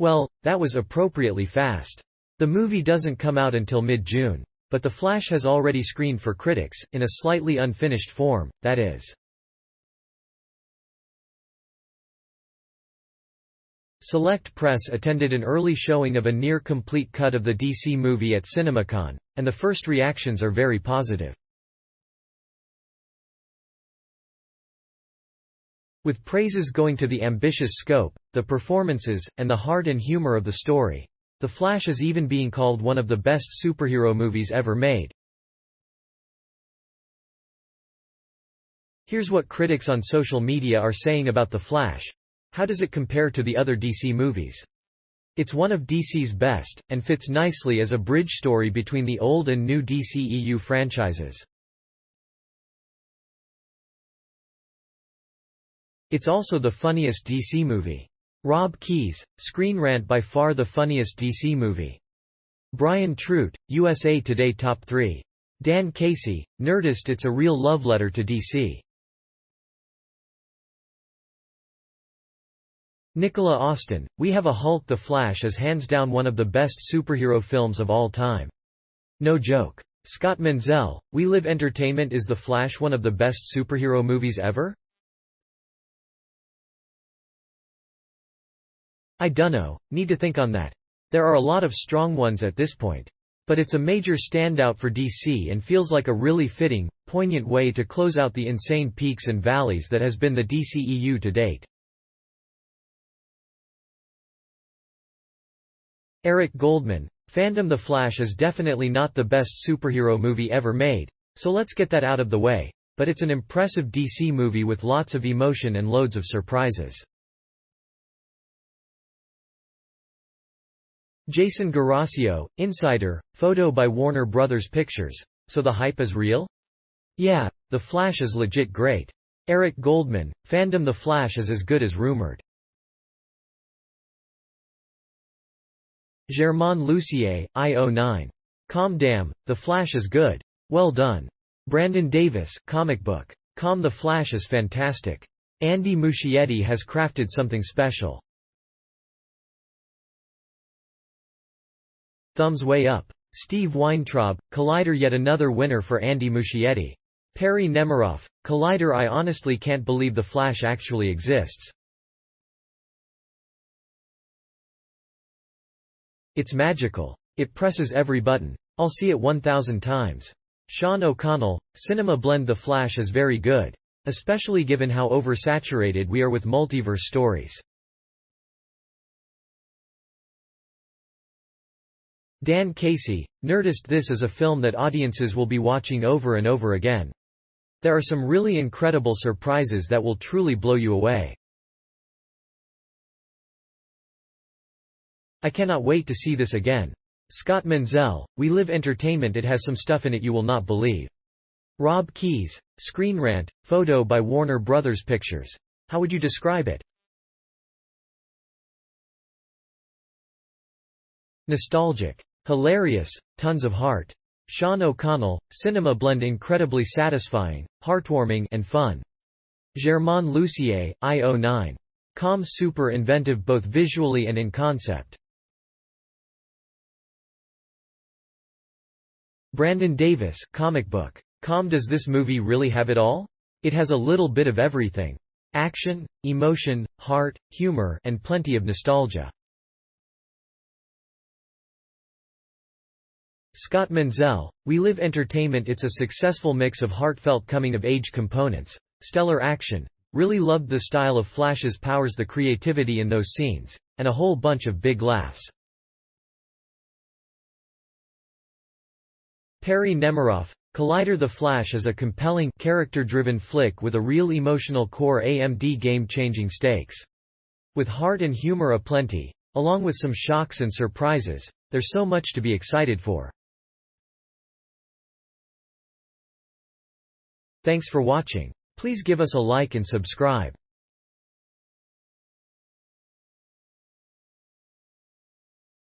Well, that was appropriately fast. The movie doesn't come out until mid-June. But The Flash has already screened for critics, in a slightly unfinished form, that is. Select press attended an early showing of a near-complete cut of the DC movie at CinemaCon, and the first reactions are very positive. With praises going to the ambitious scope, the performances, and the heart and humor of the story. The Flash is even being called one of the best superhero movies ever made. Here's what critics on social media are saying about The Flash. How does it compare to the other DC movies? It's one of DC's best, and fits nicely as a bridge story between the old and new DCEU franchises. It's also the funniest DC movie. Rob Keyes, Screen Rant by far the funniest DC movie. Brian Trout, USA Today Top 3. Dan Casey, Nerdist It's a real love letter to DC. Nicola Austin, We Have a Hulk The Flash is hands down one of the best superhero films of all time. No joke. Scott Menzel, We Live Entertainment Is The Flash one of the best superhero movies ever? I dunno, need to think on that. There are a lot of strong ones at this point. But it's a major standout for DC and feels like a really fitting, poignant way to close out the insane peaks and valleys that has been the DCEU to date. Eric Goldman, Fandom The Flash is definitely not the best superhero movie ever made, so let's get that out of the way, but it's an impressive DC movie with lots of emotion and loads of surprises. Jason Garacio, Insider, photo by Warner Bros. Pictures. So the hype is real? Yeah, The Flash is legit great. Eric Goldman, Fandom The Flash is as good as rumored. Germain Lucier, I09. Damn, The Flash is good. Well done. Brandon Davis, Comic Book. The Flash is fantastic. Andy Muschietti has crafted something special. Thumbs way up. Steve Weintraub, Collider yet another winner for Andy Muschietti. Perry Nemiroff, Collider I honestly can't believe The Flash actually exists. It's magical. It presses every button. I'll see it 1,000 times. Sean O'Connell, Cinema Blend The Flash is very good. Especially given how oversaturated we are with multiverse stories. Dan Casey, Nerdist This is a film that audiences will be watching over and over again. There are some really incredible surprises that will truly blow you away. I cannot wait to see this again. Scott Menzel, We Live Entertainment It has some stuff in it you will not believe. Rob Keyes, Screen Rant, photo by Warner Bros. Pictures. How would you describe it? Nostalgic. Hilarious, tons of heart. Sean O'Connell, Cinema Blend incredibly satisfying, heartwarming and fun. Germain Lucier, I09. Super inventive both visually and in concept. Brandon Davis, Comic Book. Does this movie really have it all? It has a little bit of everything. Action, emotion, heart, humor, and plenty of nostalgia. Scott Menzel, We Live Entertainment It's a successful mix of heartfelt coming-of-age components, stellar action, really loved the style of Flash's powers the creativity in those scenes, and a whole bunch of big laughs. Perry Nemiroff, Collider The Flash is a compelling, character-driven flick with a real emotional core AMD game-changing stakes. With heart and humor aplenty, along with some shocks and surprises, there's so much to be excited for. Thanks for watching. Please give us a like and subscribe.